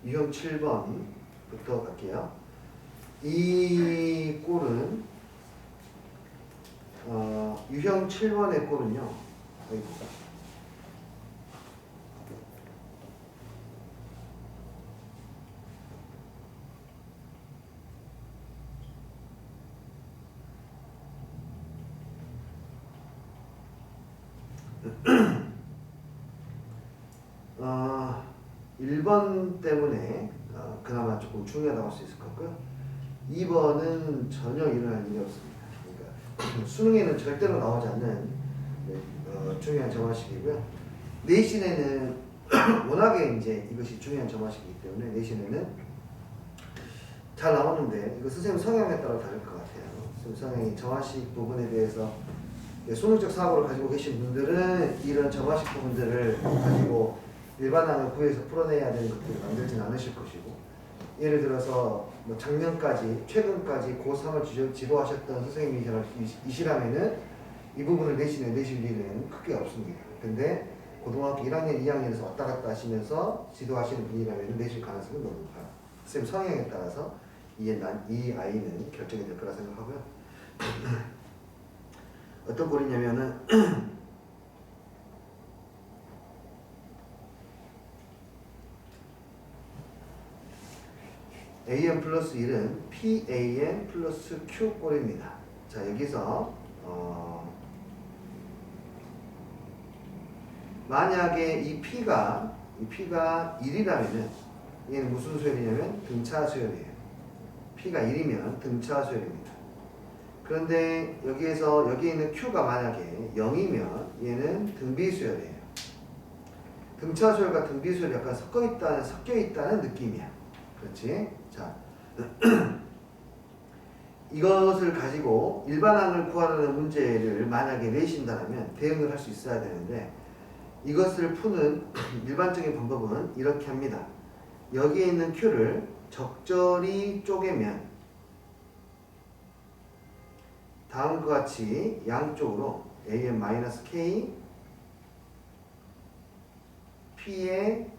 유형 7번부터 갈게요. 이 꼴은 유형 7번의 꼴은요. 여기 볼까? 어, 1번 때문에 그나마 조금 중요하다고 할 수 있을 것 같고요. 2번은 전혀 일어날 일이 없습니다. 그러니까 수능에는 절대로 나오지 않는 중요한 점화식이고요. 내신에는 워낙에 이제 이것이 중요한 점화식이기 때문에 내신에는 잘 나오는데 이거 선생님 성향에 따라 다를 것 같아요. 선생님 성향이 점화식 부분에 대해서 수능적 사고를 가지고 계신 분들은 이런 점화식 부분들을 가지고 일반항을 구해서 풀어내야 되는 것들을 만들지는 않으실 것이고, 예를 들어서 뭐 작년까지 최근까지 고3을 지도하셨던 선생님이시라면은 이 부분을 내신에 내실 일은 크게 없습니다. 근데 고등학교 1학년, 2학년에서 왔다 갔다 하시면서 지도하시는 분이라면 내실 가능성이 너무 높아요. 선생님 성향에 따라서 이 아이는 결정이 될 거라 생각하고요. 어떤 꼴이냐면은 AN 플러스 1은 PAN 플러스 Q 꼴입니다. 자, 여기서 만약에 이 P가 1이라면은 얘는 무슨 수열이냐면 등차 수열이에요. P가 1이면 등차 수열입니다. 그런데 여기에 있는 Q가 만약에 0이면 얘는 등비 수열이에요. 등차 수열과 등비 수열이 약간 섞여 있다는 느낌이야. 그렇지? 자, 이것을 가지고 일반항을 구하라는 문제를 만약에 내신다면 대응을 할 수 있어야 되는데, 이것을 푸는 일반적인 방법은 이렇게 합니다. 여기에 있는 Q를 적절히 쪼개면 다음과 같이 양쪽으로 AN-K P의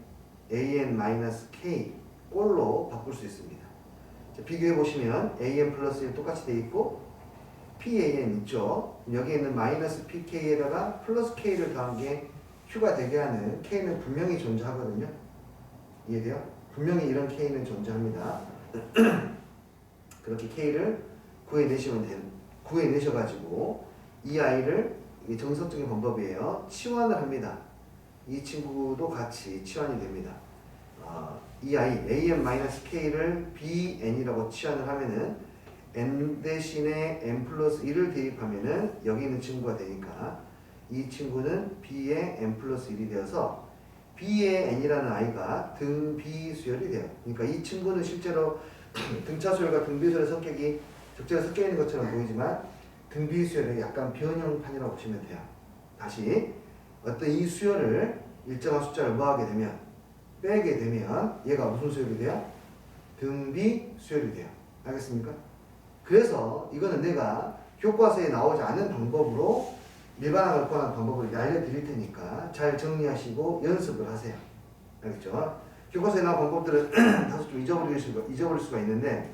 AN-K 꼴로 바꿀 수 있습니다. 자, 비교해 보시면 AN 플러스 1 똑같이 돼 있고 PAN 있죠. 여기에 있는 마이너스 PK에다가 플러스 K를 더한 게 Q가 되게 하는 K는 분명히 존재하거든요. 이해돼요? 분명히 이런 K는 존재합니다. 그렇게 K를 구해내셔가지고 이 아이를, 이게 정석적인 방법이에요, 치환을 합니다. 이 친구도 같이 치환이 됩니다. 이 아이 AN-K를 BN이라고 치환을 하면은 N 대신에 N 플러스 1을 대입하면은 여기 있는 친구가 되니까 이 친구는 B의 N 플러스 1이 되어서 B의 N이라는 아이가 등비 수열이 돼요. 그러니까 이 친구는 실제로 등차 수열과 등비 수열의 성격이 적절히 섞여 있는 것처럼 보이지만 등비 수열의 약간 변형판이라고 보시면 돼요. 다시 어떤 이 수열을 일정한 숫자를 뭐하게 되면 빼게 되면 얘가 무슨 수열이 돼요? 등비 수열이 돼요. 알겠습니까? 그래서 이거는 내가 교과서에 나오지 않은 방법으로 일반항을 구하는 방법을 알려드릴 테니까 잘 정리하시고 연습을 하세요. 알겠죠? 교과서에 나온 방법들은 다소 좀 잊어버릴 수가 있는데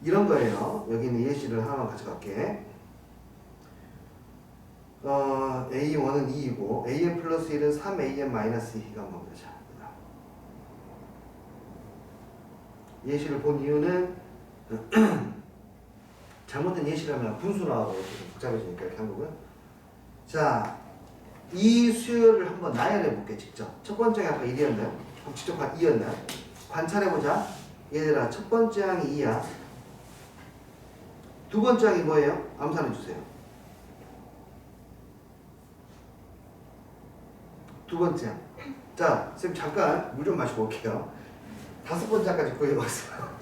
이런 거예요. 여기 있는 예시를 하나만 가져갈게. A1은 2이고 AN 플러스 1은 3AN 마이너스 2가 한번 보자. 예시를 본 이유는 잘못된 예시라면 분수 나오고 복잡해지니까 이렇게 한 거고요. 자, 이 수열을 한번 나열해 볼게. 직접. 첫 번째 항이 아까 1이었나요? 직접 2였나요? 관찰해 보자. 얘들아, 첫 번째 항이 2야. 두 번째 항이 뭐예요? 암산해 주세요. 두 번째 항. 자, 선생님 잠깐 물 좀 마시고 올게요. 다섯 번째 항까지 구해봤어요.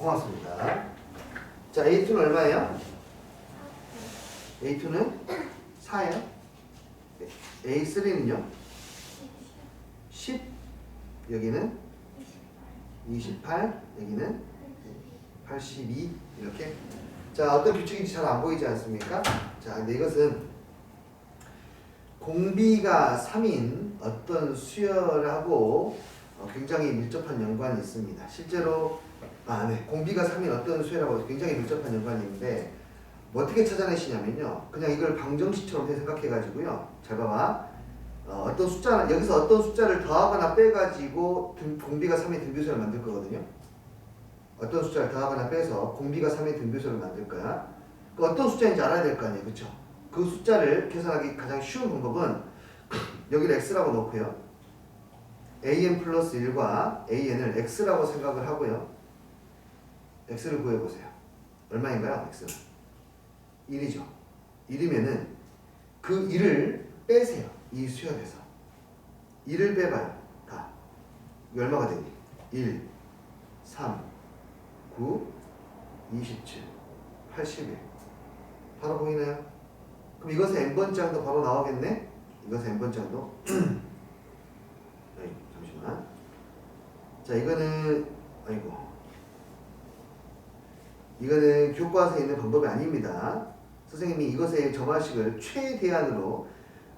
고맙습니다. 자, A2는 얼마예요? A2는 4예요. A3는요? 10. 여기는 28. 여기는 82. 이렇게. 자, 어떤 규칙인지 잘 안 보이지 않습니까? 자, 근데 이것은 공비가 3인 어떤 수열하고 굉장히 밀접한 연관이 있습니다. 실제로 네. 공비가 3인 어떤 수열하고 굉장히 밀접한 연관이 있는데 뭐 어떻게 찾아내시냐면요. 그냥 이걸 방정식처럼 생각해가지고요. 잘 봐봐. 어떤 숫자, 여기서 어떤 숫자를 더하거나 빼가지고 공비가 3의 등비수를 만들 거거든요. 어떤 숫자를 더하거나 빼서 공비가 3의 등비수를 만들 거야. 그 어떤 숫자인지 알아야 될 거 아니에요. 그쵸? 그 숫자를 계산하기 가장 쉬운 방법은 여기를 x라고 놓고요. an 플러스 1과 an을 x라고 생각을 하고요. x를 구해보세요. 얼마인가요? x는 1이죠. 1이면은 그 1을 빼세요. 이 수열에서 1을 빼봐요. 다. 이거 얼마가 되니? 1, 3, 9, 27, 81. 바로 보이나요? 그럼 이것의 n번장도 바로 나오겠네? 이것의 n번장도 잠시만. 자, 이거는 이거는 교과서에 있는 방법이 아닙니다. 선생님이 이것의 점화식을 최대한으로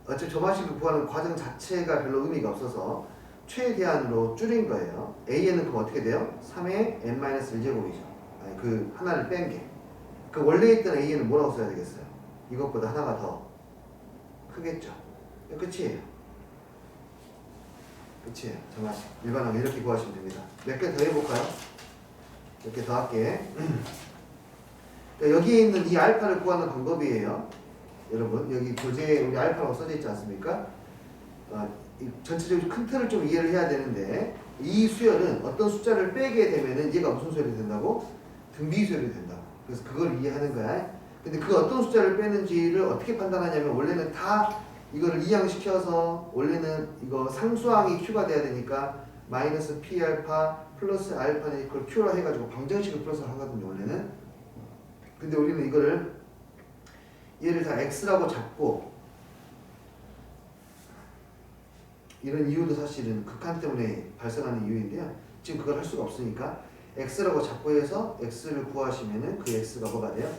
어차피 점화식을 구하는 과정 자체가 별로 의미가 없어서 최대한으로 줄인 거예요. AN은 그럼 어떻게 돼요? 3의 n-1제곱이죠. 아니, 그 하나를 뺀 게. 그 원래 있던 AN은 뭐라고 써야 되겠어요? 이것보다 하나가 더 크겠죠. 끝이에요. 끝이에요. 점화식. 일반하게 이렇게 구하시면 됩니다. 몇 개 더 해볼까요? 몇 개 더 할게. 그러니까 여기에 있는 이 알파를 구하는 방법이에요. 여러분, 여기 교재에 우리 알파라고 써져 있지 않습니까? 이 전체적으로 큰 틀을 좀 이해를 해야 되는데 이 수열은 어떤 숫자를 빼게 되면은 얘가 무슨 수열이 된다고? 등비 수열이 된다고. 그래서 그걸 이해하는 거야. 근데 그 어떤 숫자를 빼는지를 어떻게 판단하냐면 원래는 다 이거를 이항시켜서 원래는 이거 상수항이 q가 돼야 되니까 마이너스 p 알파 플러스 알파는 이걸 q로 해가지고 방정식을 풀어서 하거든요. 원래는. 근데 우리는 이거를 얘를 다 x라고 잡고 이런 이유도 사실은 극한 때문에 발생하는 이유인데요. 지금 그걸 할 수가 없으니까 x라고 잡고 해서 x를 구하시면은 그 x가 뭐가 돼요?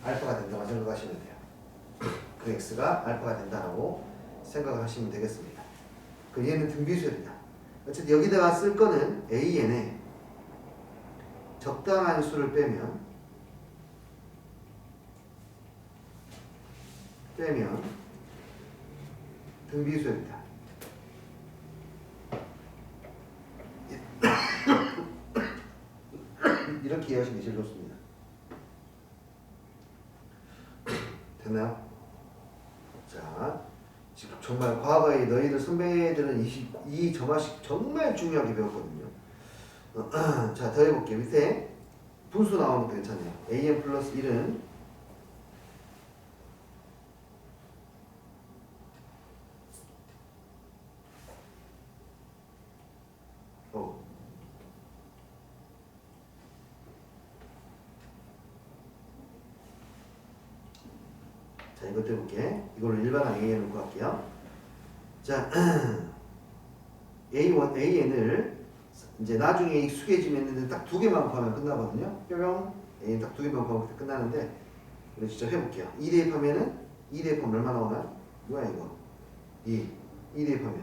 알파가 된다고 생각하시면 돼요. 그 x가 알파가 된다라고 생각을 하시면 되겠습니다. 그 얘는 등비수열이다. 어쨌든 여기다가 쓸 거는 an에 적당한 수를 빼면 등비수열이다. 이렇게 이해하시는 게 제일 좋습니다. 됐나요? 자, 지금 정말 과거에 너희들 선배들은 이 점화식 정말 중요하게 배웠거든요. 자, 더 해볼게요. 밑에 분수 나오면 괜찮아요. an 플러스 1은 자, 이것도 해볼게. 이걸로 일반항 AN을 구할게요. 자, A1, AN을 이제 나중에 이 수계지면 딱 두 개만 구하면 끝나거든요. 뿅. AN 딱 두 개만 구하면 끝나는데, 우리 직접 해볼게요. 2 대입하면은, 2 대입하면 얼마 나오나? 뭐야, 이거? 2. 2 대입하면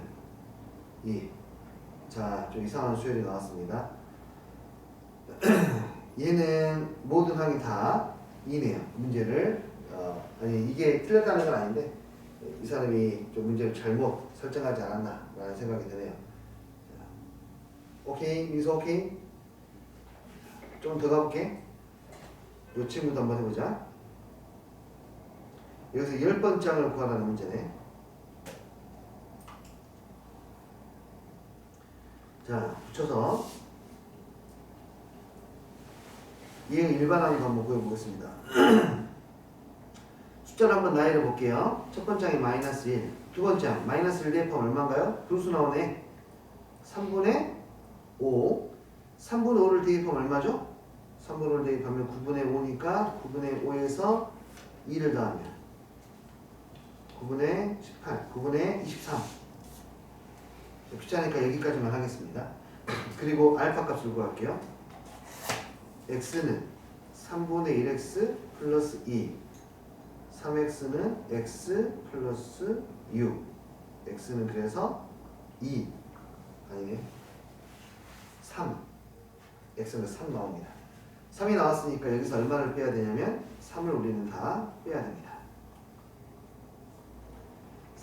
2. 자, 좀 이상한 수열이 나왔습니다. 얘는 모든 항이 다 2네요. 문제를 아니 이게 틀렸다는 건 아닌데 이 사람이 좀 문제를 잘못 설정하지 않았나 라는 생각이 드네요. 오케이? 민서 오케이? 좀 더 가볼게. 요 친구도 한번 해보자. 여기서 10번장을 구하라는 문제네. 자, 붙여서 얘 일반항도 한번 구해보겠습니다. 숫자를 한번 나열해 볼게요. 첫 번장이 마이너스 1, 두 번장 마이너스 1 대입하면 얼마인가요? 분수 나오네. 3분의 5. 3분의 5를 대입하면 얼마죠? 3분의 5를 대입하면 9분의 5니까 9분의 5에서 2를 더하면 9분의 18, 9분의 23. 귀찮으니까 여기까지만 하겠습니다. 그리고 알파 값을 구할게요. x는 3분의 1x 플러스 2, 3x는 x 플러스 6, x는 그래서 2, 아니네, 3, x는 3 나옵니다. 3이 나왔으니까 여기서 얼마를 빼야 되냐면 3을 우리는 다 빼야 됩니다.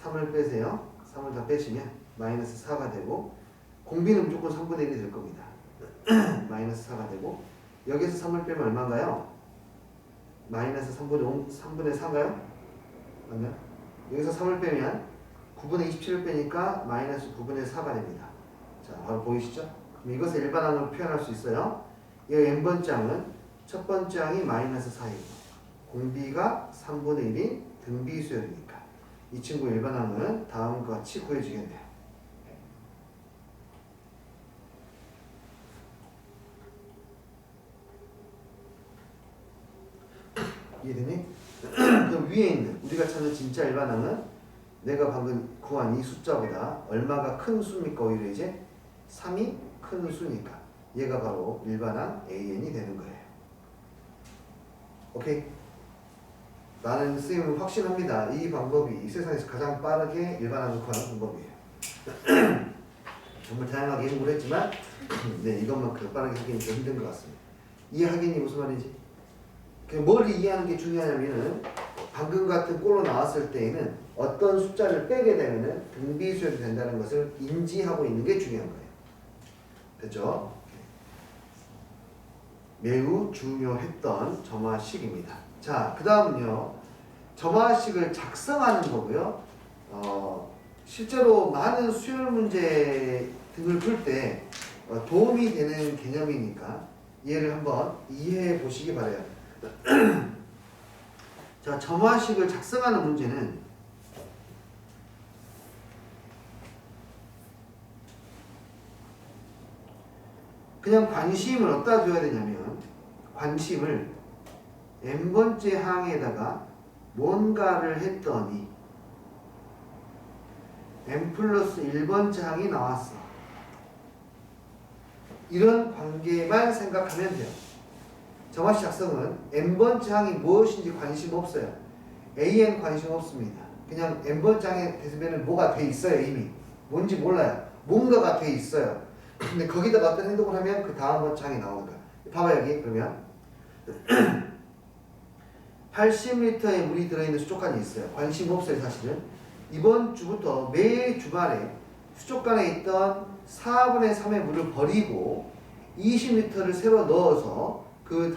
3을 빼세요. 3을 다 빼시면 마이너스 4가 되고, 공비는 무조건 3분의 1이 될 겁니다. 마이너스 4가 되고, 여기서 3을 빼면 얼마인가요? 마이너스 3분의 4인가요? 맞나요? 여기서 3을 빼면 9분의 27을 빼니까 마이너스 9분의 4가 됩니다. 자, 바로 보이시죠? 그럼 이것을 일반항으로 표현할 수 있어요. 이 n번째 항은 첫 번째 항이 마이너스 4이고 공비가 3분의 1인 등비수열이니까 이 친구 일반항은 다음과 같이 구해주겠네요. 이해되니? 그럼 위에 있는 우리가 찾는 진짜 일반항은 내가 방금 구한 이 숫자보다 얼마가 큰 수입니까? 오히려 이제 3이 큰 수니까 얘가 바로 일반항 AN이 되는 거예요. 오케이? 나는 선생님은 확신합니다. 이 방법이 이 세상에서 가장 빠르게 일반항을 구하는 방법이에요. 정말 다양하게 연구를 했지만 네, 이것만큼 빠르게 하기는 좀 힘든 것 같습니다. 이해하겠니? 무슨 말인지? 뭘 이해하는 게 중요하냐면은 방금 같은 꼴로 나왔을 때에는 어떤 숫자를 빼게 되면은 등비수열이 된다는 것을 인지하고 있는 게 중요한 거예요. 됐죠? 매우 중요했던 점화식입니다. 자, 그 다음은요. 점화식을 작성하는 거고요. 실제로 많은 수열 문제 등을 풀 때 도움이 되는 개념이니까 얘를 한번 이해해 보시기 바라요. 자, 점화식을 작성하는 문제는 그냥 관심을 어디다 둬야 되냐면 관심을 n번째 항에다가 뭔가를 했더니 n 플러스 1번째 항이 나왔어. 이런 관계만 생각하면 돼요. 점화식 작성은 n번째 항이 무엇인지 관심 없어요. an 관심 없습니다. 그냥 n번째 항에 되면 뭐가 돼 있어요. 이미 뭔지 몰라요. 뭔가가 돼 있어요. 근데 거기다가 어떤 행동을 하면 그 다음 번째 항이 나오는 거야. 봐봐 여기 그러면 80리터의 물이 들어있는 수족관이 있어요. 관심 없어요 사실은. 이번 주부터 매 주말에 수족관에 있던 4분의 3의 물을 버리고 20리터를 새로 넣어서 그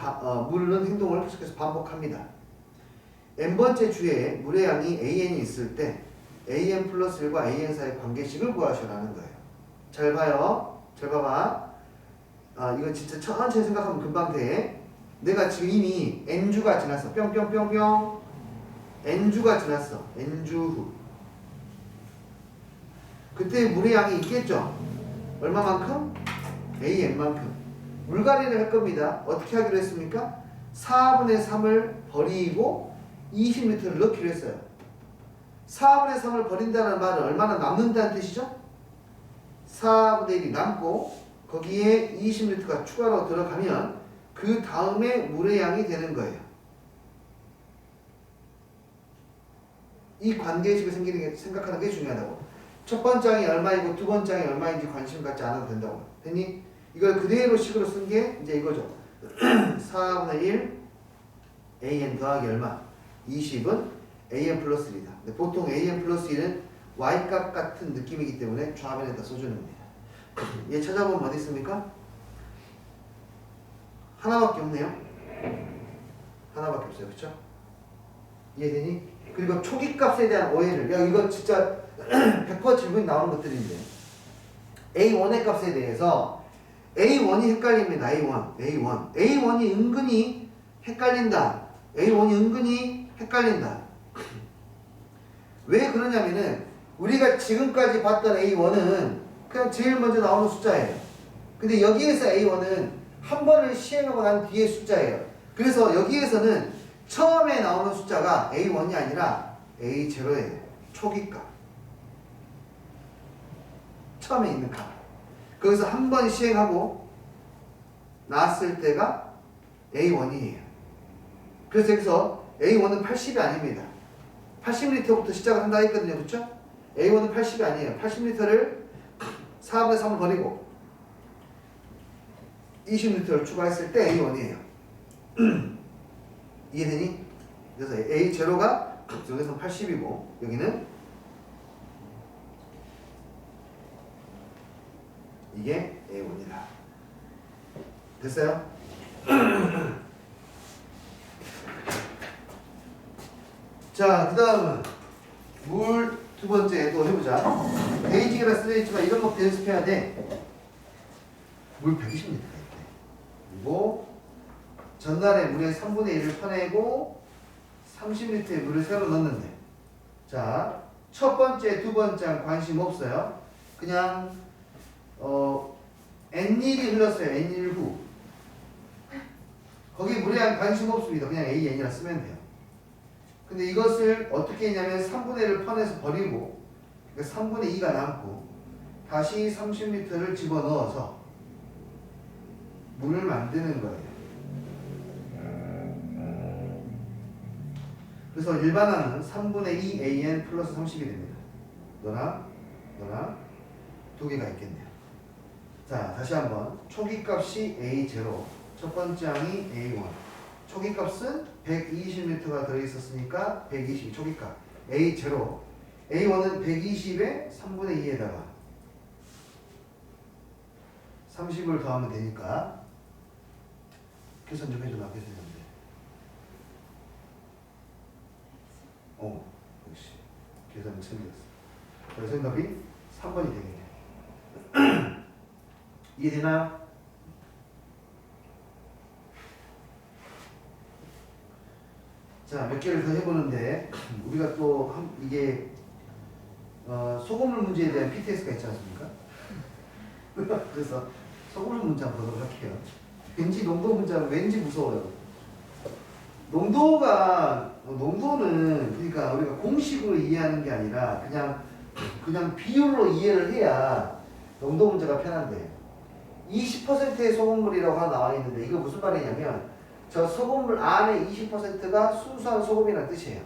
물을 넣는 행동을 계속해서 반복합니다. n번째 주에 물의 양이 AN이 있을 때 AN 플러스 1과 AN 사이의 관계식을 구하셔라는 거예요. 잘 봐요. 잘 봐봐. 이건 진짜 천천히 생각하면 금방 돼. 내가 지금 이미 n주가 지났어. 뿅뿅뿅뿅. n주가 지났어. n주 후. 그때 물의 양이 있겠죠? 얼마만큼? AN만큼. 물갈이를 할 겁니다. 어떻게 하기로 했습니까? 4분의 3을 버리고 20리터를 넣기로 했어요. 4분의 3을 버린다는 말은 얼마나 남는다는 뜻이죠? 4분의 1이 남고 거기에 20리터가 추가로 들어가면 그 다음에 물의 양이 되는 거예요. 이 관계식을 생각하는 게 중요하다고. 첫 번째 항이 얼마이고 두 번째 항이 얼마인지 관심 갖지 않아도 된다고. 됐니? 이걸 그대로 식으로 쓴 게 이제 이거죠. 4분의 1 AN 더하기 얼마? 20은 AN 플러스 1이다. 근데 보통 AN 플러스 1은 Y값 같은 느낌이기 때문에 좌변에다 써주는 겁니다. 얘 찾아보면 어디 있습니까? 하나밖에 없네요. 하나밖에 없어요. 그쵸? 이해되니? 그리고 초기값에 대한 오해를, 야 이거 진짜 100% 질문이 나오는 것들인데 A1의 값에 대해서 A1이 헷갈립니다. A1이 은근히 헷갈린다. A1이 은근히 헷갈린다. 왜 그러냐면은 우리가 지금까지 봤던 A1은 그냥 제일 먼저 나오는 숫자예요. 근데 여기에서 A1은 한 번을 시행하고 난 뒤의 숫자예요. 그래서 여기에서는 처음에 나오는 숫자가 A1이 아니라 A0예요. 초기값. 처음에 있는 값. 거기서 한 번 시행하고 나왔을 때가 A1이에요. 그래서 여기서 A1은 80이 아닙니다. 80리터부터 시작을 한다 했거든요. 그렇죠? A1은 80이 아니에요. 80리터를 4분의 3을 버리고 20리터를 추가했을 때 A1이에요. 이해되니? 그래서 A0가 여기서 80이고 여기는 이게 A1이다. 됐어요? 자, 그 다음은 물 두 번째 또 해보자. 베이직이라 쓰여있지만 이런 것도 연습해야 돼. 물 120리터가 있대. 그리고 전날에 물의 3분의 1을 퍼내고 30리터의 물을 새로 넣는데, 자, 첫 번째, 두 번째는 관심 없어요. 그냥 N일이 흘렀어요. N일 후. 거기 물에 대한 관심 없습니다. 그냥 AN이라 쓰면 돼요. 근데 이것을 어떻게 했냐면 3분의 1을 퍼내서 버리고, 그러니까 3분의 2가 남고 다시 30리터를 집어넣어서 물을 만드는 거예요. 그래서 일반화는 3분의 2 AN 플러스 30이 됩니다. 너나 두 개가 있겠네요. 자, 다시 한번 초기값이 A0, 첫 번째 항이 A1. 초기값은 120m가 들어있었으니까 120 초기값 A0. A1은 120에 3분의 2에다가 30을 더하면 되니까 계산 좀 해줘. 나 계산 좀 돼. 역시 계산 챙겼어. 그래서 정답이 3번이 되겠네. 이해되나? 자, 몇 개를 더 해보는데 우리가 또 이게 소금물 문제에 대한 PTS가 있지 않습니까? 그래서 소금물 문제 한번 보도록 할게요. 왠지 농도 문제는 왠지 무서워요. 농도는 그러니까 우리가 공식으로 이해하는 게 아니라 그냥 비율로 이해를 해야 농도 문제가 편한데, 20%의 소금물이라고 하나 나와 있는데 이거 무슨 말이냐면 저 소금물 안에 20%가 순수한 소금이라는 뜻이에요.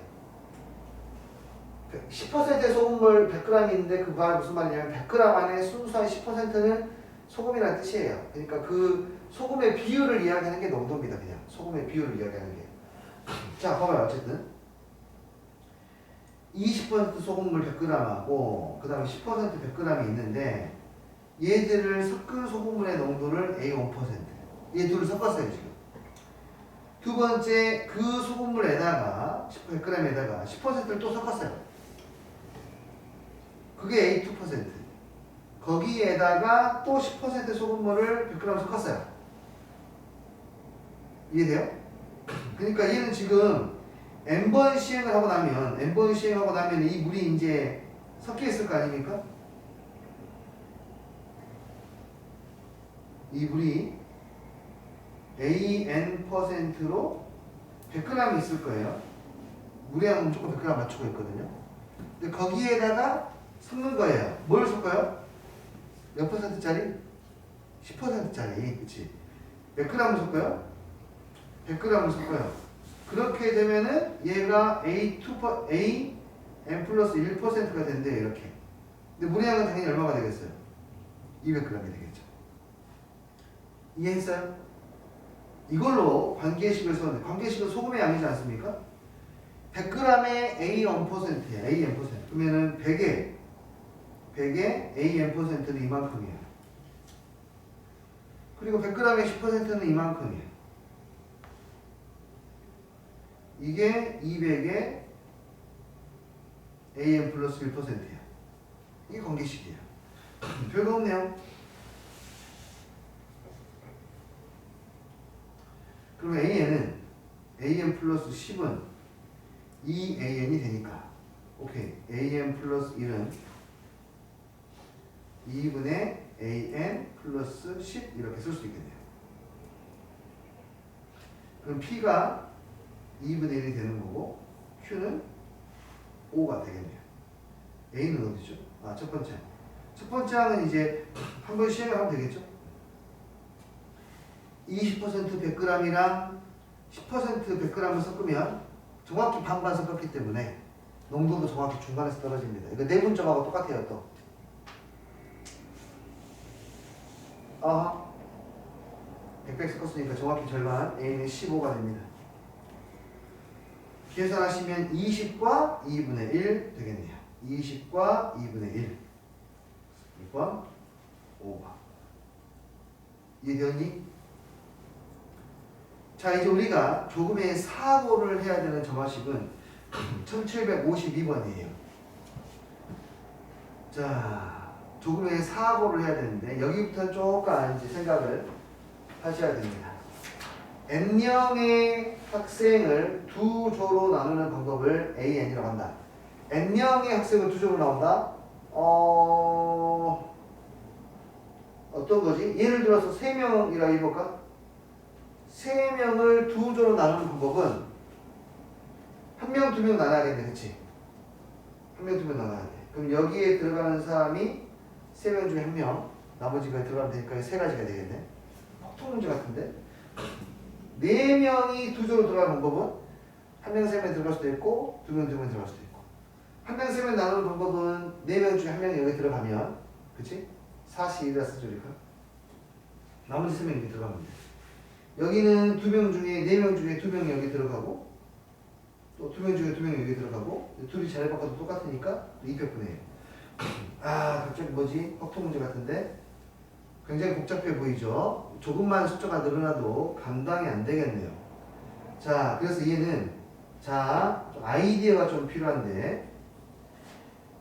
10%의 소금물 100g이 있는데 그 말 무슨 말이냐면 100g 안에 순수한 10%는 소금이라는 뜻이에요. 그러니까 그 소금의 비율을 이야기하는 게 농도입니다. 그냥 소금의 비율을 이야기하는 게. 자, 봐봐요. 어쨌든 20% 소금물 100g하고 그 다음에 10% 100g이 있는데 얘들을 섞은 소금물의 농도를 A1%. 얘 둘을 섞었어요 지금. 두 번째, 그 소금물에다가 100g에다가 10%를 또 섞었어요. 그게 A2%. 거기에다가 또 10% 소금물을 100g 섞었어요. 이해돼요? 그러니까 얘는 지금 N번 시행을 하고 나면 이 물이 이제 섞여 있을 거 아닙니까? 이 물이 AN%로 100g이 있을 거예요. 물에 하면 무조건 100g 맞추고 있거든요. 근데 거기에다가 섞는 거예요. 뭘 섞어요? 몇 %짜리? 10%짜리. 그치? 몇 g을 섞어요? 100g을 섞어요. 그렇게 되면은 얘가 AN 플러스 1%가 된대요. 이렇게. 근데 물의 양은 당연히 얼마가 되겠어요? 200g이 되겠죠. 이해했어요? 이걸로 관계식을 썼는데, 관계식은 소금의 양이지 않습니까? 100g에 A1%예요. AN%. 그러면은 100에 AN%는 이만큼이에요. 그리고 100g에 10%는 이만큼이에요. 이게 200에 AN 플러스 1%예요. 이게 관계식이에요. 별거 없네요. 그러면 AN 플러스 10은 2AN이 되니까, 오케이. AN 플러스 1은 2분의 AN 플러스 10 이렇게 쓸 수 있겠네요. 그럼 P가 2분의 1이 되는 거고 Q는 5가 되겠네요. A는 어디죠? 아, 첫 번째. 첫 번째 항은 이제 한번 시행을 하면 되겠죠? 20% 100g이랑 10% 100g을 섞으면 정확히 반반 섞었기 때문에 농도도 정확히 중간에서 떨어집니다. 이거 내분점하고 똑같아요, 또. 아, 100 섞었으니까 정확히 절반, A는 15가 됩니다. 계산하시면 20과 2분의 1 되겠네요. 20과 2분의 1. 이건 5가. 이해되었니? 자, 이제 우리가 조금의 사고를 해야 되는 점화식은 1752번이에요. 자, 조금의 사고를 해야 되는데 여기부터 조금 이제 생각을 하셔야 됩니다. N명의 학생을 두 조로 나누는 방법을 AN이라고 한다. N명의 학생을 두 조로 나온다? 어떤 거지? 예를 들어서 3명이라고 해볼까? 3명을 두 조로 나누는 방법은 1명, 2명 나눠야겠네, 그치? 1명, 2명 나눠야 돼. 그럼 여기에 들어가는 사람이 3명 중에 1명, 나머지가 들어가면 되니까 3가지가 되겠네. 폭통 문제 같은데? 4명이 두 조로 들어가는 방법은 1명, 3명 들어갈 수도 있고 2명, 2명 들어갈 수도 있고 1명, 3명 나누는 방법은 4명 중에 1명이 여기 들어가면 그치? 4시1이라 쓰죠, 우리가. 나머지 3명이 여기 들어가면 돼. 여기는 2명 중에 4명 중에 2명이 여기 들어가고 또 2명 중에 2명이 여기 들어가고 둘이 자리 바꿔도 똑같으니까 200분의 1. 아, 갑자기 뭐지? 확통 문제 같은데? 굉장히 복잡해 보이죠? 조금만 숫자가 늘어나도 감당이 안 되겠네요. 자, 그래서 얘는 자, 아이디어가 좀 필요한데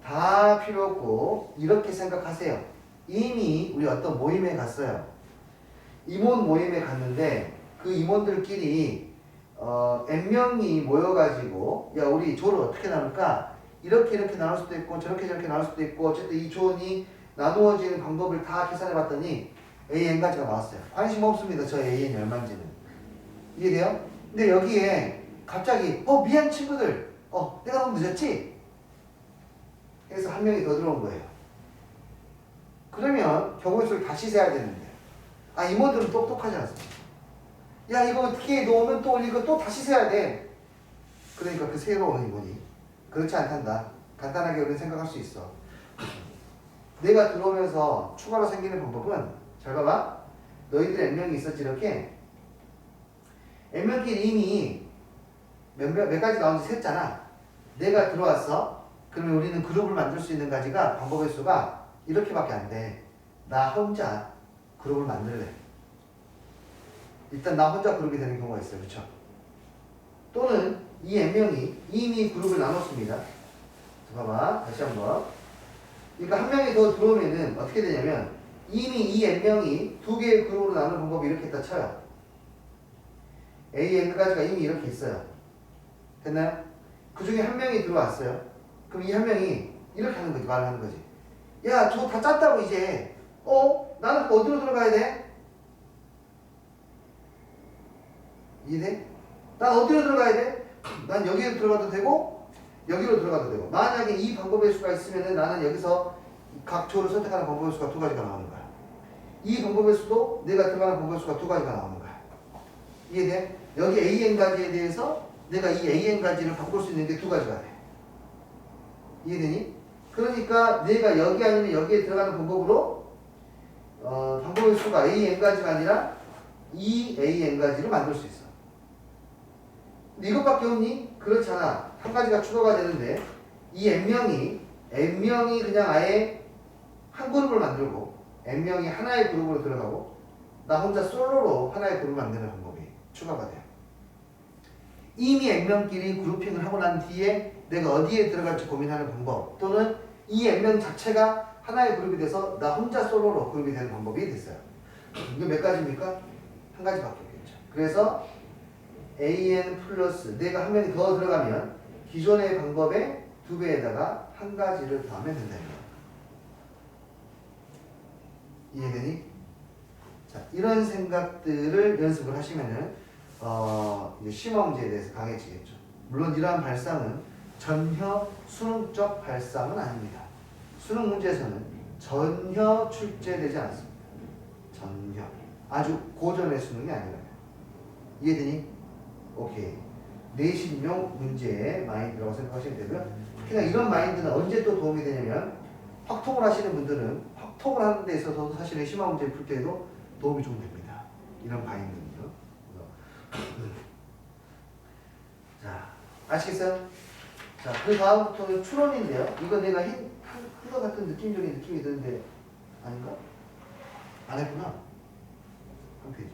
다 필요 없고 이렇게 생각하세요. 이미 우리 어떤 모임에 갔어요. 임원 모임에 갔는데 그 임원들끼리 N명이 모여가지고 야, 우리 조를 어떻게 나눌까? 이렇게 나눌 수도 있고 저렇게 나눌 수도 있고 어쨌든 이 조원이 나누어지는 방법을 다 계산해 봤더니 AN까지가 나왔어요. 관심 없습니다. 저 AN이 얼마인지는. 이해돼요? 근데 여기에 갑자기 미안 친구들 내가 너무 늦었지? 그래서 1명이 더 들어온 거예요. 그러면 경우의 수를 다시 세야 되는데 임원들은 똑똑하지 않습니까? 야, 이거 어떻게 놓으면 또 이거 또 다시 세야 돼. 그러니까 그 새로 오는 임원이 그렇지 않단다. 간단하게 우리는 생각할 수 있어. 내가 들어오면서 추가로 생기는 방법은 잘 봐봐. 너희들 N명이 있었지 이렇게 N명끼리 이미 몇 가지 나온지 셌잖아. 내가 들어왔어. 그러면 우리는 그룹을 만들 수 있는 가지가 방법의 수가 이렇게밖에 안 돼. 나 혼자 그룹을 만들래. 일단 나 혼자 그룹이 되는 경우가 있어요. 그렇죠? 또는 이 N명이 이미 그룹을 나눴습니다. 봐봐. 다시 한번. 그러니까 1명이 더 들어오면은 어떻게 되냐면 이미 이 N명이 두 개의 그룹으로 나누는 방법이 이렇게 있다 쳐요. A, N까지가 이미 이렇게 있어요. 됐나요? 그 중에 1명이 들어왔어요. 그럼 이 1명이 이렇게 하는 거지. 말을 하는 거지. 야, 저 다 짰다고 이제. 나는 어디로 들어가야 돼? 이해돼? 난 어디로 들어가야 돼? 난 여기로 들어가도 되고 여기로 들어가도 되고. 만약에 이 방법의 수가 있으면은 나는 여기서 각 조를 선택하는 방법의 수가 2가지가 나오는 거야. 이 방법의 수도 내가 들어가는 방법의 수가 2가지가 나오는 거야. 이해돼? 여기 AN가지에 대해서 내가 이 AN가지를 바꿀 수 있는 게 2가지가 돼. 이해되니? 그러니까 내가 여기 아니면 여기에 들어가는 방법으로 방법의 수가 AN가지가 아니라 2AN가지를 만들 수 있어. 근데 이것밖에 없니? 그렇잖아. 한 가지가 추가가 되는데 이 N명이 그냥 아예 한 그룹을 만들고 N명이 하나의 그룹으로 들어가고 나 혼자 솔로로 하나의 그룹을 만드는 방법이 추가가 돼요. 이미 N명끼리 그룹핑을 하고 난 뒤에 내가 어디에 들어갈지 고민하는 방법 또는 이 N명 자체가 하나의 그룹이 돼서 나 혼자 솔로로 그룹이 되는 방법이 됐어요. 이거 몇 가지입니까? 한 가지밖에 없겠죠. 그래서 AN 플러스 내가 1명이 더 들어가면 기존의 방법의 2배에다가 한 가지를 더하면 된다는 거예요. 이해되니? 자, 이런 생각들을 연습을 하시면은 이제 심화 문제에 대해서 강해지겠죠. 물론 이러한 발상은 전혀 수능적 발상은 아닙니다. 수능 문제에서는 전혀 출제되지 않습니다. 전혀. 아주 고전의 수능이 아니라요. 이해되니? 오케이. 내신용 문제의 마인드라고 생각하시면 되고요. 특히나 이런 마인드는 언제 또 도움이 되냐면 확통을 하시는 분들은 확통을 하는 데 있어서도 사실은 심화 문제를 풀 때에도 도움이 좀 됩니다. 이런 마인드는요. 자, 아시겠어요? 자, 그 다음부터는 추론인데요. 이거 내가 한것 같은 느낌적인 느낌이 드는데 아닌가? 안 했구나. 한 페이지.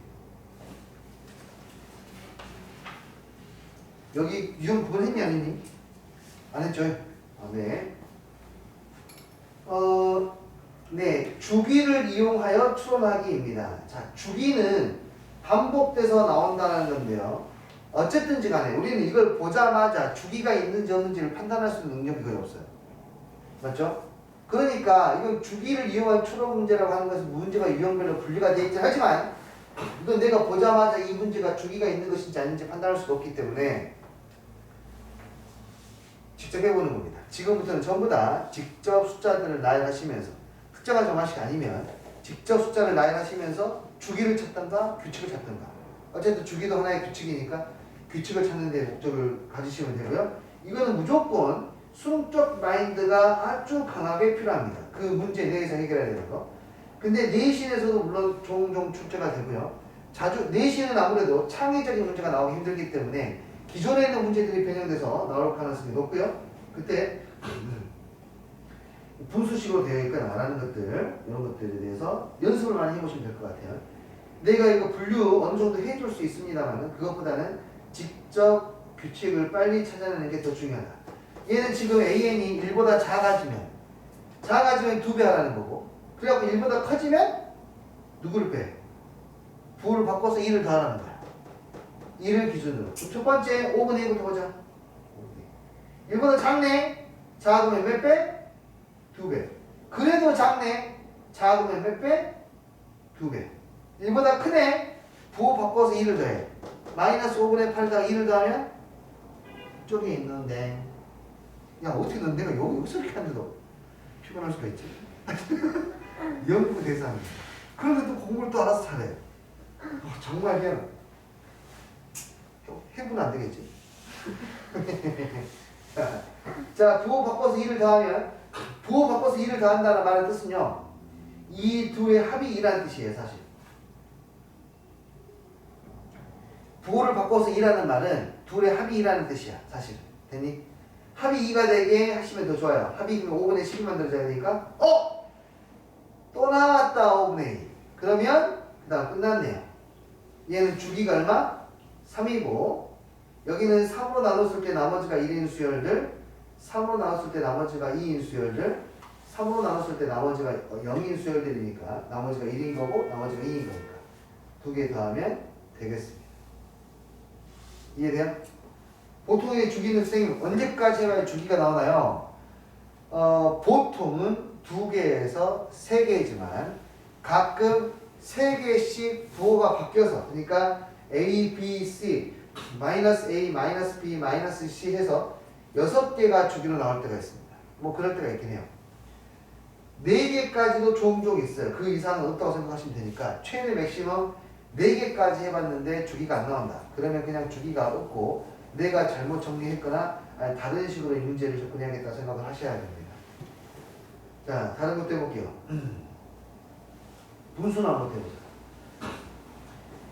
여기 유형 구분했니 아니니? 안 했죠? 아, 네. 네. 주기를 이용하여 추론하기입니다. 자, 주기는 반복돼서 나온다는 건데요. 어쨌든지 간에 우리는 이걸 보자마자 주기가 있는지 없는지를 판단할 수 있는 능력이 거의 없어요. 맞죠? 그러니까 이건 주기를 이용한 추론 문제라고 하는 것은 문제가 유형별로 분리가 되어 있긴 하지만 이건 내가 보자마자 이 문제가 주기가 있는 것인지 아닌지 판단할 수가 없기 때문에 직접 해보는 겁니다. 지금부터는 전부 다 직접 숫자들을 나열하시면서 특정한 정한식 아니면 직접 숫자를 나열하시면서 주기를 찾던가 규칙을 찾던가 어쨌든 주기도 하나의 규칙이니까 규칙을 찾는 데 목적을 가지시면 되고요. 이거는 무조건 수능적 마인드가 아주 강하게 필요합니다. 그 문제 내에서 해결해야 되는 거. 근데 내신에서도 물론 종종 출제가 되고요. 자주 내신은 아무래도 창의적인 문제가 나오기 힘들기 때문에 기존에 있는 문제들이 변형돼서 나올 가능성이 높고요. 그때 분수식으로 되어 있거나 라는 것들 이런 것들에 대해서 연습을 많이 해보시면 될 것 같아요. 내가 이거 분류 어느 정도 해줄 수 있습니다만 그것보다는 직접 규칙을 빨리 찾아내는 게 더 중요하다. 얘는 지금 AN이 1보다 작아지면 2배 하라는 거고 그래갖고 1보다 커지면 누구를 빼? 부호를 바꿔서 2를 더하라는 거야. 2를 기준으로. 첫 번째 5분의 1부터 보자. 1보다 작네? 작으면 몇 배? 2배. 그래도 작네? 작으면 몇 배? 2배. 1보다 크네? 부호 바꿔서 2를 더해. 마이너스 5분의 8에다가 2를 더하면 이쪽에 있는데 야 어떻게 넌 내가 여기서 이렇게 하는데도 피곤할 수가 있지? 연구 대상이. 그런데 또 공부를 또 알아서 잘해. 정말 그냥 해보면 안 되겠지? 자, 부호 바꿔서 2를 더하면 부호 바꿔서 2를 더한다는 말의 뜻은요. 이 둘의 합이 2라는 뜻이에요, 사실. 부호를 바꿔서 2라는 말은 둘의 합이 2라는 뜻이야, 사실. 됐니? 합이 2가 되게 하시면 더 좋아요. 합이 5분의 10이 만들어져야 되니까 또 나왔다 5분의 2. 그러면 그 다음 끝났네요. 얘는 주기가 얼마? 3이고 여기는 3으로 나눴을 때 나머지가 1인 수열들 3으로 나눴을 때 나머지가 2인 수열들 3으로 나눴을 때 나머지가 0인 수열들이니까 나머지가 1인 거고 나머지가 2인 거니까 두 개 더하면 되겠습니다. 이해돼요? 보통의 주기는 선생님 언제까지 해봐야 주기가 나오나요? 보통은 2개에서 3개지만 가끔 3개씩 부호가 바뀌어서 그러니까 A, B, C 마이너스 A, 마이너스 B, 마이너스 C 해서 6개가 주기로 나올 때가 있습니다. 뭐 그럴 때가 있긴 해요. 4개까지도 종종 있어요. 그 이상은 없다고 생각하시면 되니까 최대 맥시멈 4개까지 해봤는데 주기가 안 나온다. 그러면 그냥 주기가 없고 내가 잘못 정리했거나 아니 다른 식으로 이 문제를 접근해야겠다 생각을 하셔야 됩니다. 자, 다른 것도 해볼게요. 분수는 한번 해보자.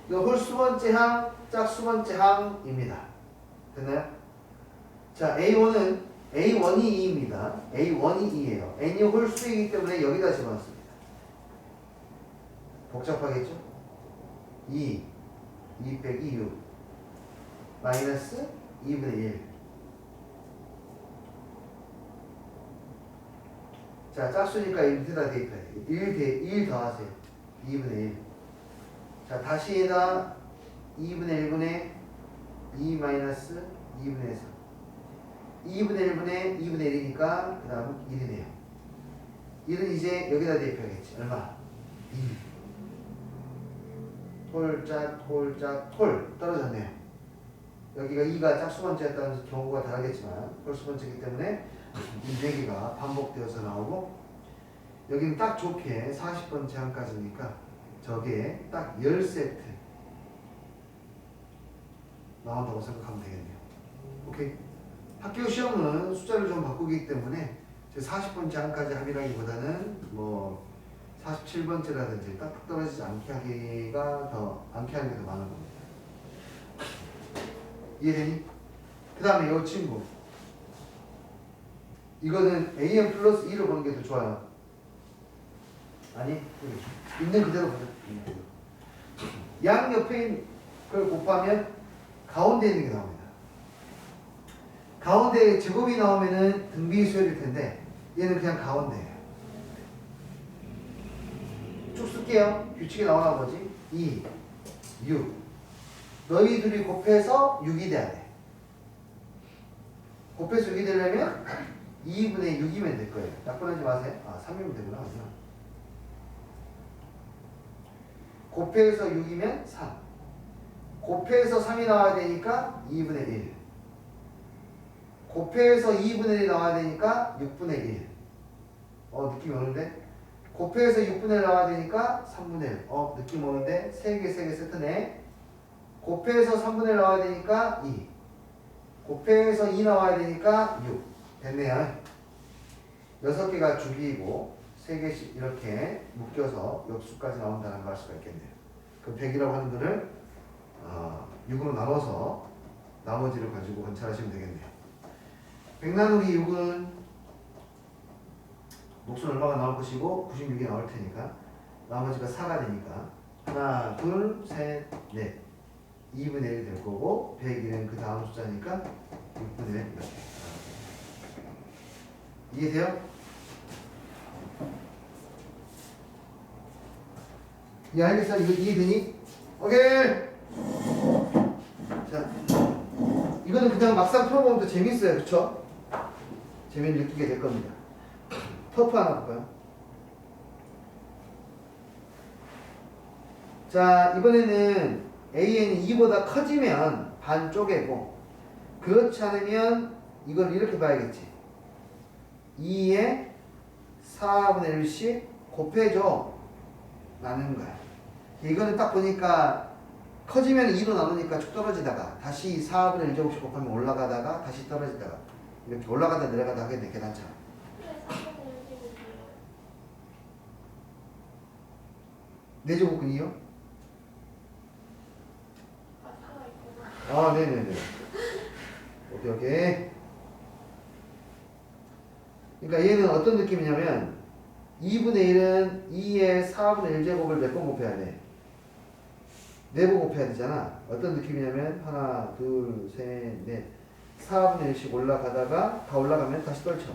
이거 홀수번째 항, 짝수번째 항입니다. 됐나요? 자, A1은 A1이 2입니다. A1이 2예요. N이 홀수이기 때문에 여기다 집어넣습니다. 복잡하겠죠? 2 빼기 6 마이너스 2분의 1. 자, 짝수니까 1대다 대입해야 돼. 1 더하세요. 2분의 1. 자, 다시 에다 2분의 1분의 2 마이너스 2분의 3. 2분의 1분의 2분의 1이니까 그 다음은 1이네요. 1은 이제 여기다 대입해야겠지. 얼마? 2. 톨 떨어졌네요. 여기가 2가 짝수번째였다는 경우가 다르겠지만 홀수번째이기 때문에 이 4개가 반복되어서 나오고 여기는 딱 좋게 40번째 한까지니까 저게 딱 10세트 나온다고 생각하면 되겠네요. 오케이. 학교 시험은 숫자를 좀 바꾸기 때문에 40번째 한까지 합의라기보다는 뭐 47번째라든지 딱 떨어지지 않게 하는 게 더 많은 겁니다. 이해되니? 그 다음에 이 친구 이거는 am 플러스 2로 보는 게 더 좋아요. 아니 있는 그대로 보자. 양 옆에 있는 걸 곱하면 가운데 있는 게 나옵니다. 가운데 제곱이 나오면은 등비수열일 텐데 얘는 그냥 가운데예요. 쭉 쓸게요. 규칙이 나오나 보지. 2, 6 너희 둘이 곱해서 6이 돼야 돼. 곱해서 6이 되려면 2분의 6이면 될 거예요. 약분하지 마세요. 3이면 되구나. 곱해서 6이면 3. 곱해서 3이 나와야 되니까 2분의 1. 곱해서 2분의 1이 나와야 되니까 6분의 1. 느낌 오는데? 곱해서 6분의 1 나와야 되니까 3분의 1. 느낌 오는데? 3개 세트네. 곱해서 3분의 1 나와야 되니까 2. 곱해서 2 나와야 되니까 6. 됐네요. 6개가 주기이고 3개씩 이렇게 묶여서 역수까지 나온다는 걸 알 수가 있겠네요. 그 100이라고 하는 거를 6으로 나눠서 나머지를 가지고 관찰하시면 되겠네요. 100 나누기 6은 목수는 얼마가 나올 것이고 96이 나올 테니까 나머지가 4가 되니까 하나, 둘, 셋, 넷 2분의 1이 될 거고 101은 그 다음 숫자니까 6분의 1 이렇게 이해돼요? 알겠어? 이거 이해되니? 오케이! 자, 이거는 그냥 막상 풀어보면 더 재밌어요. 그쵸? 재미를 느끼게 될 겁니다. 터프 하나 볼까요? 자, 이번에는 AN이 2보다 커지면 반 쪼개고 그렇지 않으면 이걸 이렇게 봐야겠지. 2에 4분의 1씩 곱해줘 라는 거야. 이거는 딱 보니까 커지면 2로 나누니까 쭉 떨어지다가 다시 4분의 1제곱씩 곱하면 올라가다가 다시 떨어지다가 이렇게 올라가다 내려가다 하게 돼. 계단처럼. 네 제곱근이요? 네네네. 오케이. 그러니까 얘는 어떤 느낌이냐면 2분의 1은 2의 4분의 1제곱을 몇 번 곱해야 돼? 4번 곱해야 되잖아. 어떤 느낌이냐면 하나, 둘, 셋, 넷 4분의 1씩 올라가다가 다 올라가면 다시 떨쳐.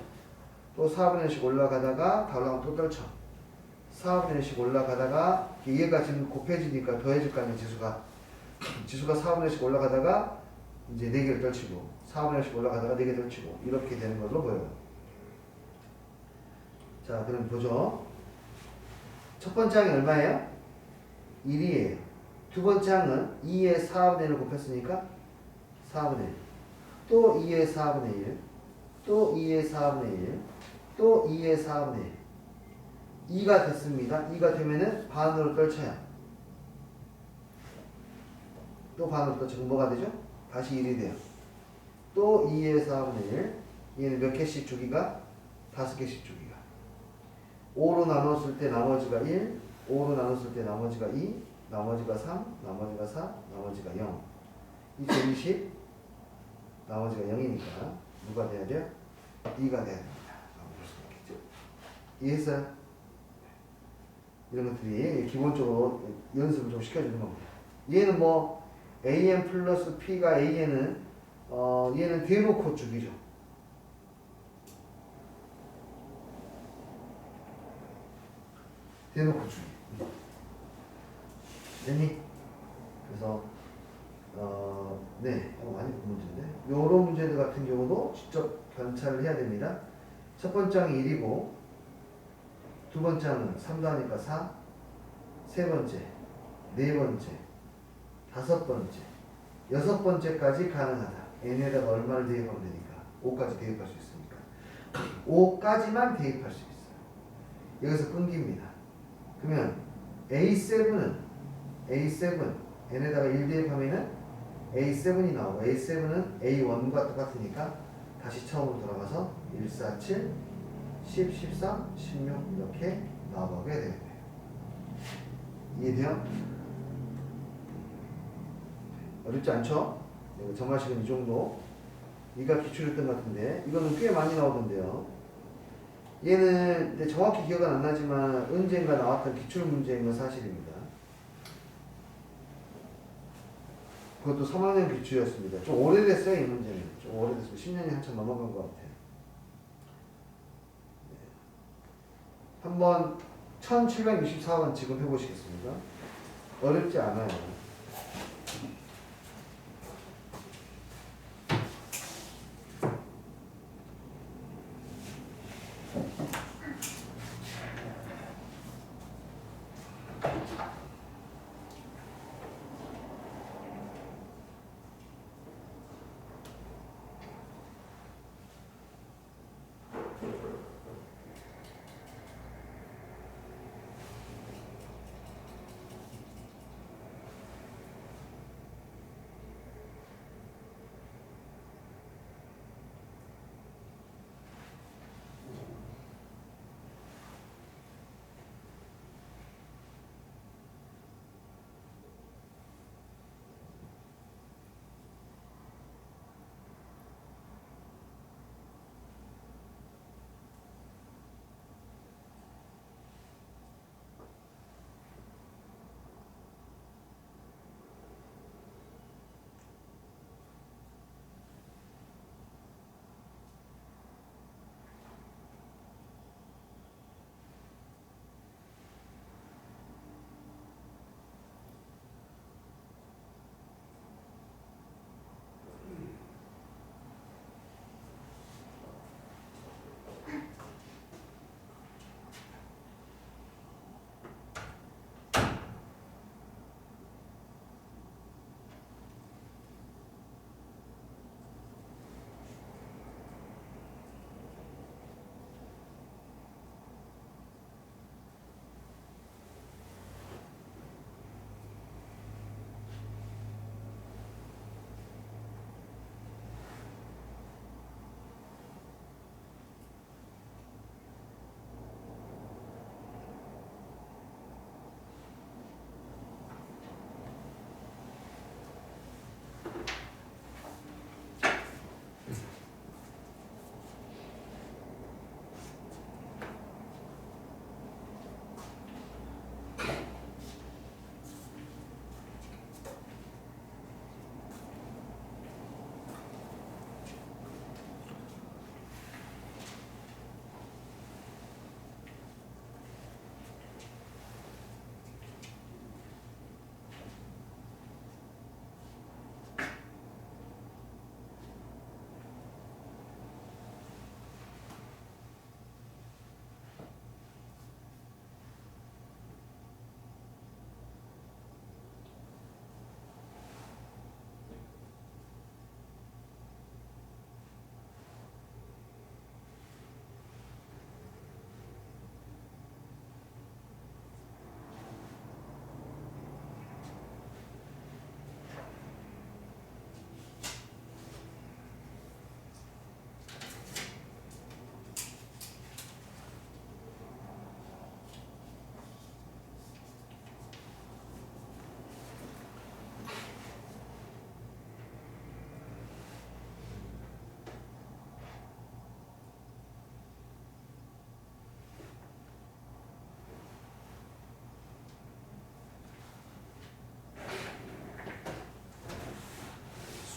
또 4분의 1씩 올라가다가 다 올라가면 또 떨쳐. 4분의 1씩 올라가다가 얘가 지금 곱해지니까 더해질 거 아니야. 지수가 4분의 1씩 올라가다가 이제 4개를 떨치고 4분의 1씩 올라가다가 4개 떨치고 이렇게 되는 걸로 보여요. 자, 그럼 보죠. 첫 번째 항이 얼마예요? 1이에요. 두 번째 항은 2의 4분의 1을 곱했으니까 4분의 1. 또 2의 4분의 1. 또 2의 4분의 1. 또 2의 4분의 1. 2가 됐습니다. 2가 되면은 반으로 떨쳐요. 또 반으로 떨치면 뭐가 되죠? 다시 1이 돼요. 또 2의 4분의 1. 얘는 몇 개씩 주기가? 5개씩 주기가. 5로 나눴을 때 나머지가 1, 5로 나눴을 때 나머지가 2, 나머지가 3, 나머지가 4, 나머지가 0. 이 120, 나머지가 0이니까 누가 돼야 돼요? 2가 돼야 됩니다. 볼 수 있겠죠. 이해했어요? 이런 것들이 기본적으로 연습을 좀 시켜주는 겁니다. 얘는 뭐 AN 플러스 P가 AN은 얘는 대놓고 주기죠. 대놓고 주기. 됐니? 그래서 많이 본 문제인데 요런 문제들 같은 경우도 직접 관찰을 해야 됩니다. 첫 번째 항이 1이고 두 번째 항은 3 더하니까 4, 세 번째, 네 번째, 다섯 번째, 여섯 번째까지 가능하다. n에다가 얼마를 대입하면 되니까 5까지 대입할 수 있으니까 5까지만 대입할 수 있어요. 여기서 끊깁니다. 그러면 A7 n에다가 1 대입하면은 A7이 나오고 A7은 A1과 똑같으니까 다시 처음으로 돌아가서 1, 4, 7, 10, 13, 16 이렇게 나오게 되겠네요. 이해돼요? 어렵지 않죠? 정하시면 이 정도. 이가 기출했던 것 같은데 이거는 꽤 많이 나오던데요. 얘는 정확히 기억은 안 나지만 언젠가 나왔던 기출 문제인 건 사실입니다. 그것도 3학년 기출이었습니다. 좀 오래됐어요. 이 문제는 좀 오래됐어요. 10년이 한참 넘어간 것 같아요. 네. 한번 1764번 지금 해보시겠습니다. 어렵지 않아요.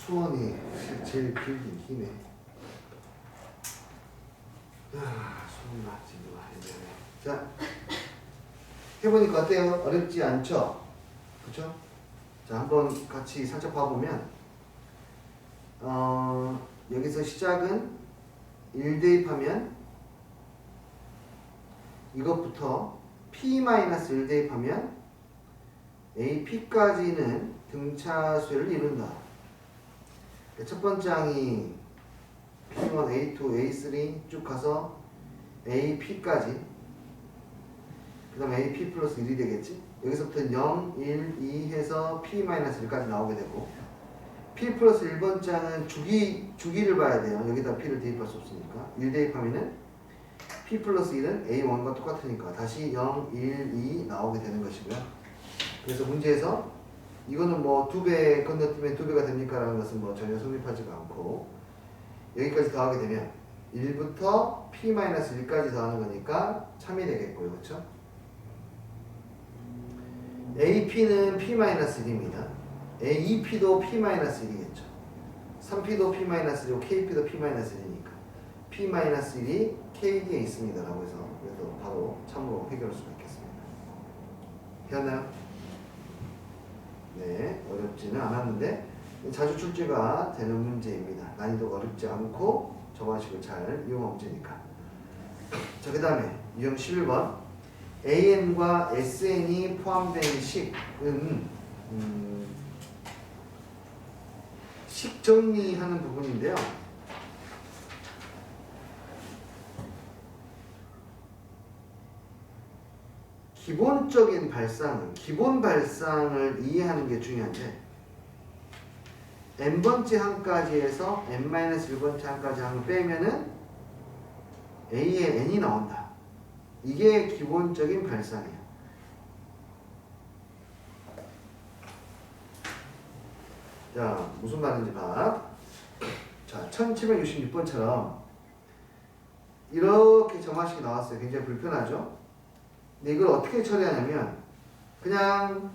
수원이 제일 길긴 기네. 수원 맛집이 많이 되네. 자, 해보니까 어때요? 어렵지 않죠? 그쵸? 자, 한번 같이 살짝 봐보면 여기서 시작은 1 대입하면 이것부터 P-1 대입하면 AP까지는 등차수를 이룬다. 첫 번째 항이 P1, A2, A3 쭉 가서 AP까지, 그 다음에 AP 플러스 1이 되겠지? 여기서부터 0, 1, 2 해서 P-1까지 나오게 되고, P 플러스 1번 장은 주기를 봐야 돼요. 여기다 P를 대입할 수 없으니까. 1 대입하면은 P 플러스 1은 A1과 똑같으니까 다시 0, 1, 2 나오게 되는 것이고요. 그래서 문제에서 이거는 뭐 2배 건너뛰면 2배가 됩니까? 라는 것은 뭐 전혀 성립하지가 않고, 여기까지 더하게 되면 1부터 P-1까지 더하는 거니까 참이 되겠고요. 그렇죠? AP는 P-1입니다. AEP도 P-1이겠죠. 3P도 P-1이고 KP도 P-1이니까 P-1이 KD에 있습니다. 라고 해서 그래서 바로 참으로 해결할 수가 있겠습니다. 되었나요? 네, 어렵지는 않았는데 자주 출제가 되는 문제입니다. 난이도가 어렵지 않고 정화식을 잘 이용한 문제니까. 자, 그 다음에 유형 11번 AN과 SN이 포함된 식은 식 정리하는 부분인데요. 기본적인 발상은, 기본 발상을 이해하는 게 중요한데 n번째 항까지 해서 n-1번째 항까지 항을 빼면은 a의 n이 나온다. 이게 기본적인 발상이에요. 자, 무슨 말인지 봐. 자, 1766번처럼 이렇게 정화식이 나왔어요. 굉장히 불편하죠? 근데 이걸 어떻게 처리하냐면 그냥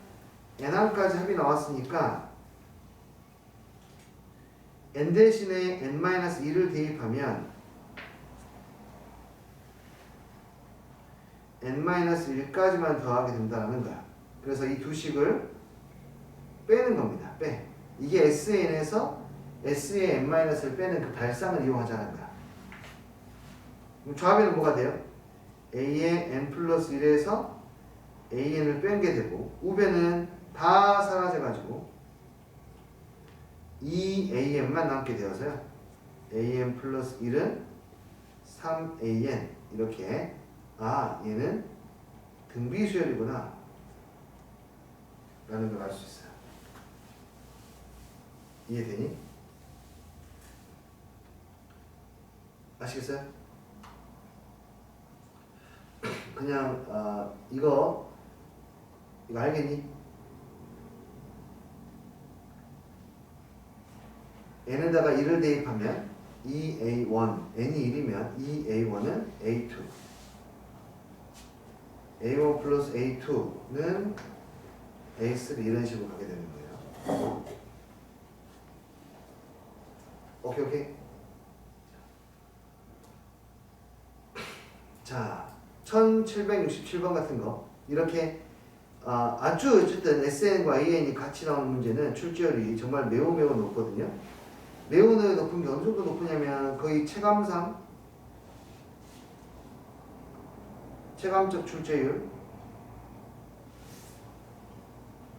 n항까지 합이 나왔으니까 n 대신에 n-2를 대입하면 n-1까지만 더하게 된다는 거야. 그래서 이 두 식을 빼는 겁니다. 빼. 이게 SN에서 S의 n-를 빼는 그 발상을 이용하자는 거야. 그럼 조합에는 뭐가 돼요? A의 n 플러스 1에서 AN을 뺀 게 되고 우배는 다 사라져가지고 2AN만 남게 되어서요. AN 플러스 1은 3AN 이렇게 얘는 등비수열이구나 라는 걸 알 수 있어요. 이해되니? 아시겠어요? 그냥 이거 알겠니? n에다가 1을 대입하면 2a1, n이 1이면 2a1은 a2 a1 플러스 a2는 a3 이런 식으로 가게 되는 거예요. 오케이. 자, 1767번 같은 거 이렇게 아주 어쨌든 SN과 AN이 같이 나오는 문제는 출제율이 정말 매우 높거든요. 매우 높은 게 어느 정도 높으냐면 거의 체감적 출제율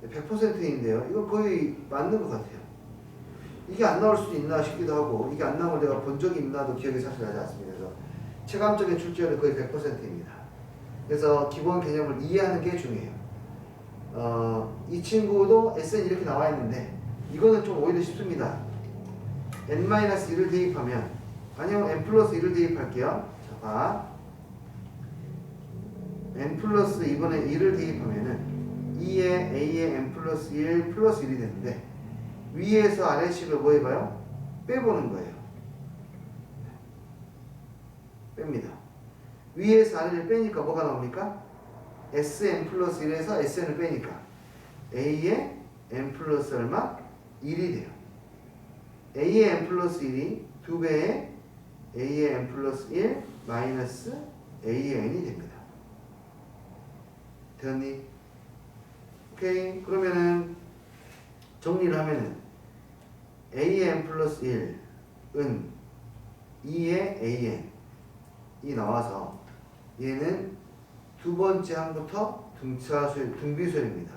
100%인데요. 이거 거의 맞는 것 같아요. 이게 안 나올 수도 있나 싶기도 하고 이게 안 나올 내가 본 적이 있나도 기억이 사실 나지 않습니다. 그래서 체감적인 출제율은 거의 100%입니다. 그래서 기본 개념을 이해하는 게 중요해요. 이 친구도 SN 이렇게 나와 있는데 이거는 좀 오히려 쉽습니다. n-1을 대입하면 아니면 n 플러스 1을 대입할게요. 자, 봐. n 플러스 이번에 1을 대입하면은 2에 a의 n 플러스 1 플러스 1이 되는데 위에서 아래식을 뭐 해봐요? 빼보는 거예요. 뺍니다. 위에서 아래를 빼니까 뭐가 나옵니까? sn 플러스 1에서 sn을 빼니까 a의 n 플러스 얼마? 1이 돼요. a의 n 플러스 1이 2배의 a의 n 플러스 1 마이너스 a의 n이 됩니다. 되었니? 오케이. 그러면은 정리를 하면은 a의 n 플러스 1은 2의 an이 나와서 얘는 두 번째 항부터 등비수열입니다.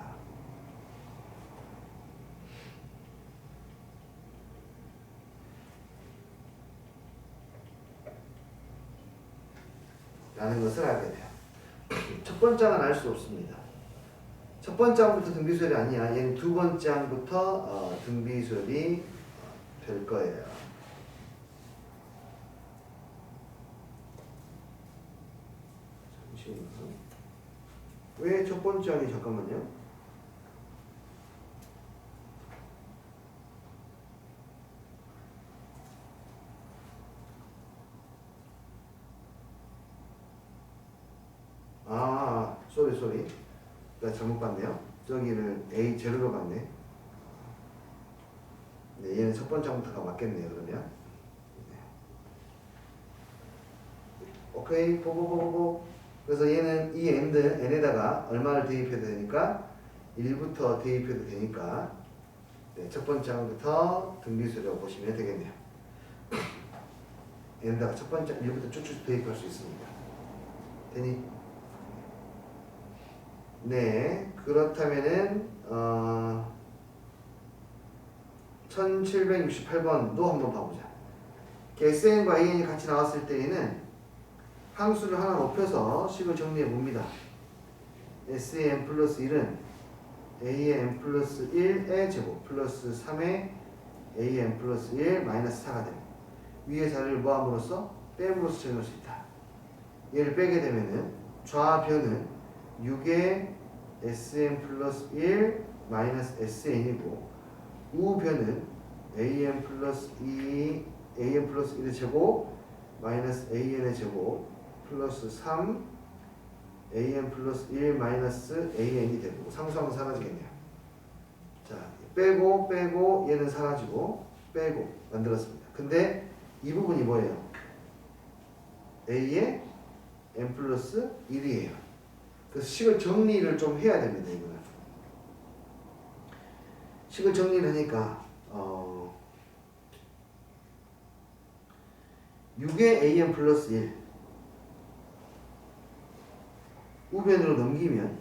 라는 것을 알게 돼요. 첫 번째 항은 알 수 없습니다. 첫 번째 항부터 등비수열이 아니야. 얘는 두 번째 항부터 등비수열이 될 거예요. 잠시만요. 왜 첫 번째 항이 잠깐만요. 쏘리. 나 잘못 봤네요. 저기를 A 제로로 봤네. 네, 얘는 첫 번째 항부터가 맞겠네요. 그러면. 네. 오케이, 보고. 그래서 얘는 이 n에다가 얼마를 대입해도 되니까 1부터 대입해도 되니까 네, 첫 번째 항부터 등비수라고 보시면 되겠네요. n에다가 첫 번째 1부터 쭉쭉 대입할 수 있습니다. 되니? 네, 그렇다면은 1768번도 한번 봐보자. SN과 AN이 같이 나왔을 때에는 항수를 하나 높여서 식을 정리해 봅니다. SN 플러스 1은 AN 플러스 1의 제곱 플러스 3의 AN 플러스 1 마이너스 4가 됩니다. 위의 자리를 뭐함으로써? 뺨으로써 정의할 수 있다. 얘를 빼게 되면은 좌변은 6의 SN 플러스 1 마이너스 SN이고 우변은 AN 플러스 2 AN 플러스 1의 제곱 마이너스 AN의 제곱 플러스 3 AN 플러스 1 마이너스 AN이 되고 상수항은 사라지겠네요. 자, 빼고 얘는 사라지고 빼고 만들었습니다. 근데 이 부분이 뭐예요? A의 N 플러스 1이에요. 그래서 식을 정리를 좀 해야 됩니다. 이거는 식을 정리를 하니까 6의 AN 플러스 1 우변으로 넘기면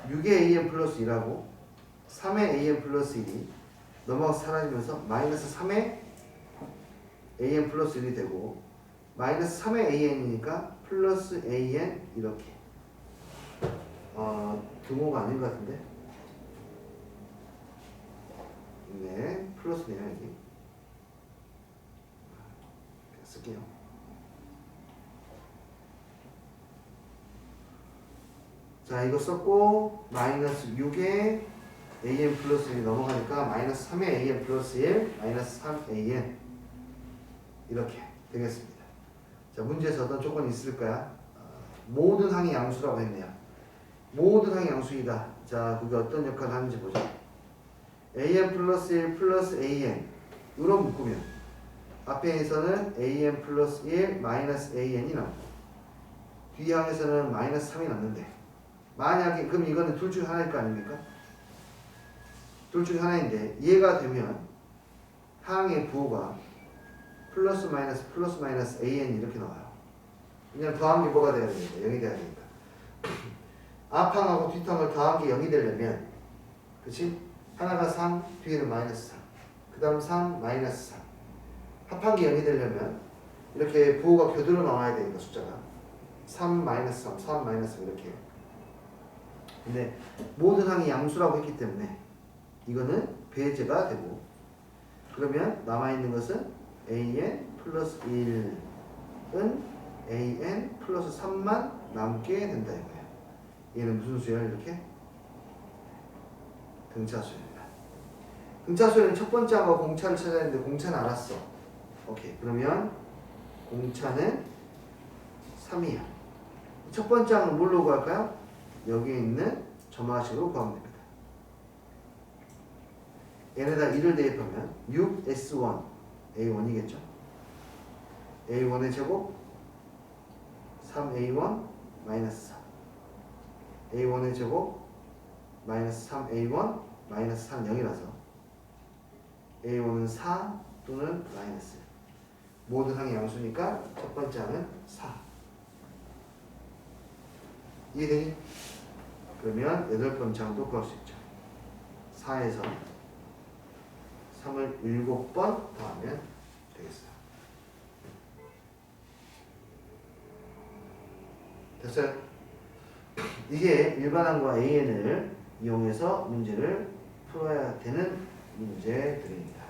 6의 AN 플러스 1하고 3의 AN 플러스 1이 넘어가서 사라지면서 마이너스 3의 AN 플러스 1이 되고 마이너스 3의 AN이니까 플러스 AN 이렇게 등호가 아닌 것 같은데 네 플러스네요. 여기 쓸게요. 자 이거 썼고 마이너스 6의 AN 플러스 1이 넘어가니까 마이너스 3의 AN 플러스 1 마이너스 3AN 이렇게 되겠습니다. 자 문제에서 어떤 조건이 있을까요? 모든 항이 양수라고 했네요. 모든 항이 양수이다. 자 그게 어떤 역할을 하는지 보자. AN 플러스 1 플러스 AN으로 묶으면 앞에서는 AN 플러스 1 마이너스 AN이 나오고 뒤 항에서는 마이너스 3이 남는데 만약에 그럼 이거는 둘 중에 하나일 거 아닙니까? 둘 중에 하나인데 얘가 되면 항의 부호가 플러스 마이너스 AN 이렇게 나와요. 왜냐면 더한 게 뭐가 돼야 되니까 0이 돼야 되니까 앞항하고 뒷항을 더한 게 0이 되려면 그치? 하나가 3 뒤에는 마이너스 3 그 다음 3 마이너스 3 합한 게 0이 되려면 이렇게 부호가 교대로 나와야 되니까 숫자가 3 마이너스 3 3 마이너스 3 이렇게 근데 모든 항이 양수라고 했기 때문에 이거는 배제가 되고 그러면 남아있는 것은 AN 플러스 1은 AN 플러스 3만 남게 된다 이거예요. 얘는 무슨 수야 이렇게? 등차수열입니다. 등차수열은 첫 번째 항과 공차를 찾아야 하는데 공차는 알았어. 오케이 그러면 공차는 3이야. 첫 번째 항은 뭘로 구할까요? 여기에 있는 점화식으로 구하면 됩니다. 얘네다 1을 대입하면 6S1 A1이겠죠. A1의 제곱 3A1 마이너스 4 A1의 제곱 마이너스 3A1 마이너스 3 0이라서 A1은 4 또는 마이너스 모든 항이 양수니까 첫 번째 항은 4 이해되니? 그러면 8번째 항도 구할 수 있죠. 4에서 3을 7번 더하면 되겠어요. 됐어요? 이게 일반항과 AN을 이용해서 문제를 풀어야 되는 문제들입니다.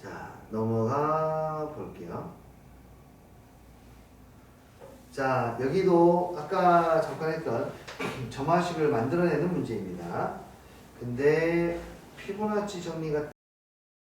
자, 넘어가 볼게요. 자, 여기도 아까 잠깐 했던 점화식을 만들어내는 문제입니다. 근데 피보나치 정리가